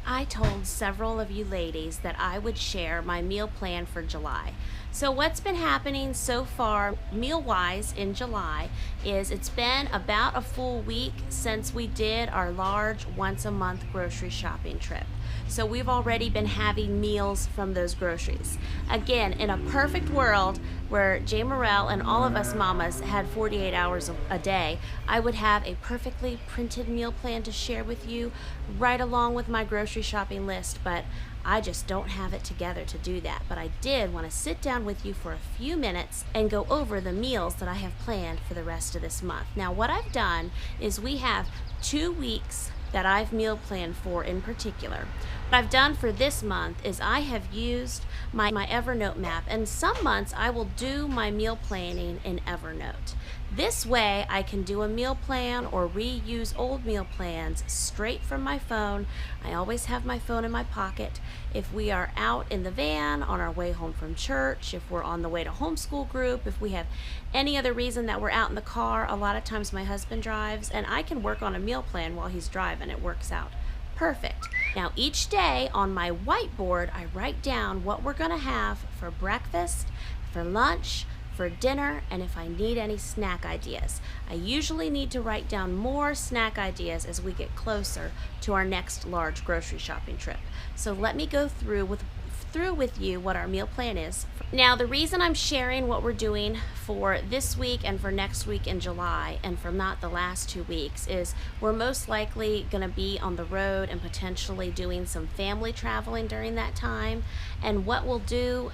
I told several of you ladies that I would share my meal plan for July. So, what's been happening so far, meal wise, in July is it's been about a full week since we did our large once a month grocery shopping trip. So, we've already been having meals from those groceries. Again, in a perfect world where Jamerrill and all of us mamas had 48 hours a day, I would have a perfectly printed meal plan to share with you right along with my grocery shopping list, but I just don't have it together to do that. But I did want to sit down with you for a few minutes and go over the meals that I have planned for the rest of this month. Now, what I've done is we have 2 weeks that I've meal planned for in particular. What I've done for this month is I have used my Evernote map, and some months I will do my meal planning in Evernote. This way I can do a meal plan or reuse old meal plans straight from my phone. I always have my phone in my pocket. If we are out in the van on our way home from church, if we're on the way to homeschool group, if we have any other reason that we're out in the car, a lot of times my husband drives and I can work on a meal plan while he's driving. It works out perfect. Now, each day on my whiteboard, I write down what we're going to have for breakfast, for lunch, for dinner, and if I need any snack ideas. I usually need to write down more snack ideas as we get closer to our next large grocery shopping trip. So let me go through with you what our meal plan is. Now, the reason I'm sharing what we're doing for this week and for next week in July and for not the last 2 weeks is we're most likely going to be on the road and potentially doing some family traveling during that time. And what we'll do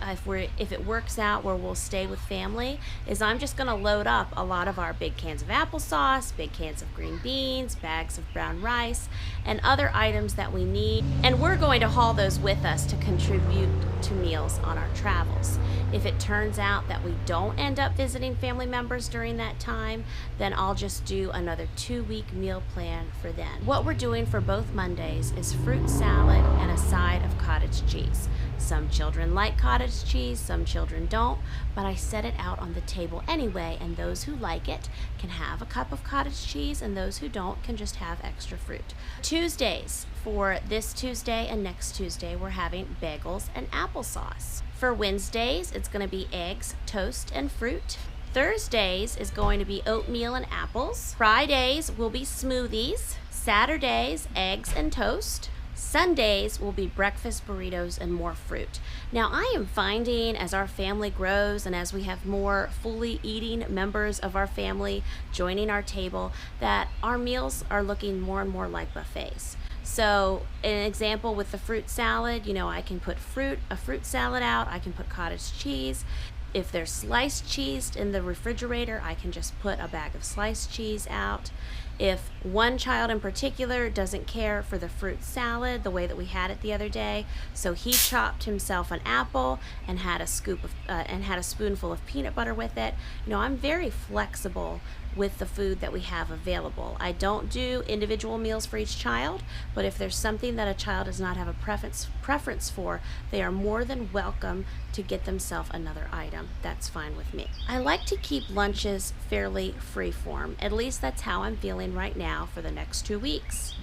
if it works out where we'll stay with family is I'm just going to load up a lot of our big cans of applesauce, big cans of green beans, bags of brown rice, and other items that we need. And we're going to haul those with us to contribute to meals on our travels. If it turns out that we don't end up visiting family members during that time, then I'll just do another 2-week meal plan for then. What we're doing for both Mondays is fruit salad and a side of cottage cheese. Some children like cottage cheese, some children don't, but I set it out on the table anyway, and those who like it can have a cup of cottage cheese, and those who don't can just have extra fruit. Tuesdays, for this Tuesday and next Tuesday, we're having bagels and applesauce. For Wednesdays, it's going to be eggs, toast, and fruit. Thursdays is going to be oatmeal and apples. Fridays will be smoothies. Saturdays, eggs and toast. Sundays will be breakfast burritos and more fruit. Now, I am finding as our family grows and as we have more fully eating members of our family joining our table that our meals are looking more and more like buffets. So an example with the fruit salad, I can put a fruit salad out, I can put cottage cheese. If there's sliced cheese in the refrigerator, I can just put a bag of sliced cheese out. If one child in particular doesn't care for the fruit salad the way that we had it the other day, so he chopped himself an apple and had a spoonful of peanut butter with it. I'm very flexible with the food that we have available. I don't do individual meals for each child, but if there's something that a child does not have a preference for, they are more than welcome to get themselves another item. That's fine with me. I like to keep lunches fairly free-form. At least that's how I'm feeling right now for the next 2 weeks.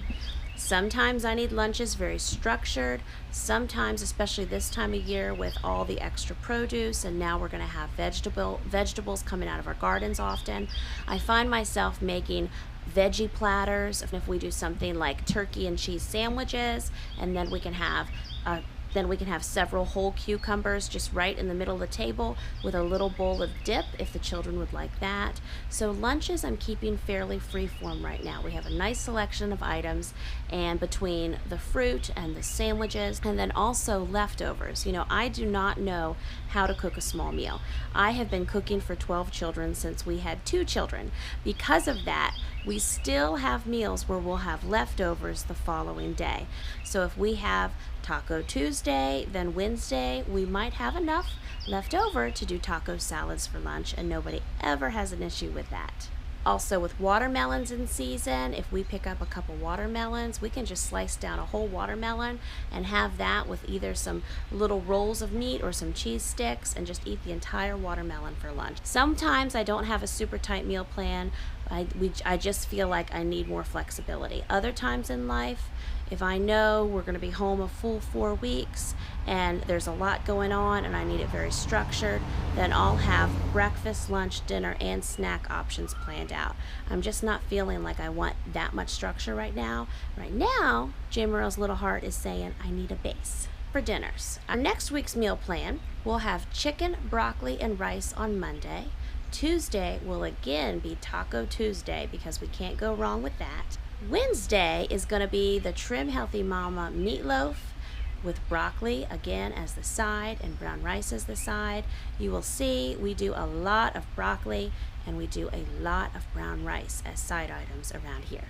Sometimes I need lunches very structured. Sometimes, especially this time of year with all the extra produce, and now we're going to have vegetables coming out of our gardens often, I find myself making veggie platters. If we do something like turkey and cheese sandwiches, and then we can have several whole cucumbers just right in the middle of the table with a little bowl of dip if the children would like that. So lunches I'm keeping fairly free-form right now. We have a nice selection of items, and between the fruit and the sandwiches and then also leftovers. I do not know how to cook a small meal. I have been cooking for 12 children since we had 2 children. Because of that, we still have meals where we'll have leftovers the following day. So if we have Taco Tuesday, then Wednesday, we might have enough left over to do taco salads for lunch, and nobody ever has an issue with that. Also with watermelons in season, if we pick up a couple watermelons, we can just slice down a whole watermelon and have that with either some little rolls of meat or some cheese sticks and just eat the entire watermelon for lunch. Sometimes I don't have a super tight meal plan. I just feel like I need more flexibility. Other times in life, if I know we're going to be home a full 4 weeks and there's a lot going on and I need it very structured, then I'll have breakfast, lunch, dinner, and snack options planned out. I'm just not feeling like I want that much structure right now. Right now, Jamerrill's little heart is saying I need a base. For dinners, our next week's meal plan, we'll have chicken, broccoli, and rice on Monday. Tuesday will again be Taco Tuesday because we can't go wrong with that. Wednesday is going to be the Trim Healthy Mama meatloaf with broccoli again as the side and brown rice as the side. You will see we do a lot of broccoli and we do a lot of brown rice as side items around here.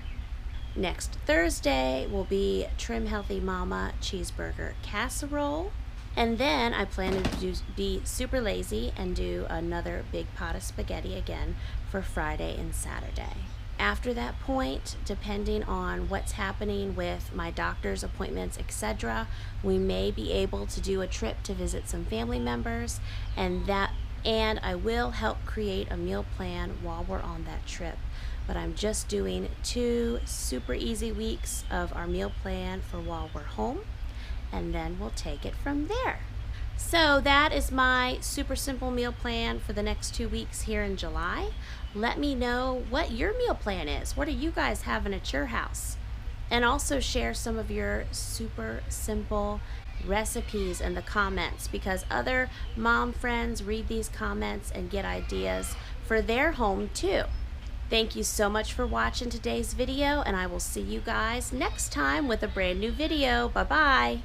Next Thursday will be Trim Healthy Mama cheeseburger casserole. And then I plan to be super lazy and do another big pot of spaghetti again for Friday and Saturday. After that point, depending on what's happening with my doctor's appointments, etc., we may be able to do a trip to visit some family members, and I will help create a meal plan while we're on that trip. But I'm just doing 2 super easy weeks of our meal plan for while we're home, and then we'll take it from there. So that is my super simple meal plan for the next 2 weeks here in July. Let me know what your meal plan is. What are you guys having at your house? And also share some of your super simple recipes in the comments, because other mom friends read these comments and get ideas for their home too. Thank you so much for watching today's video, and I will see you guys next time with a brand new video. Bye-bye.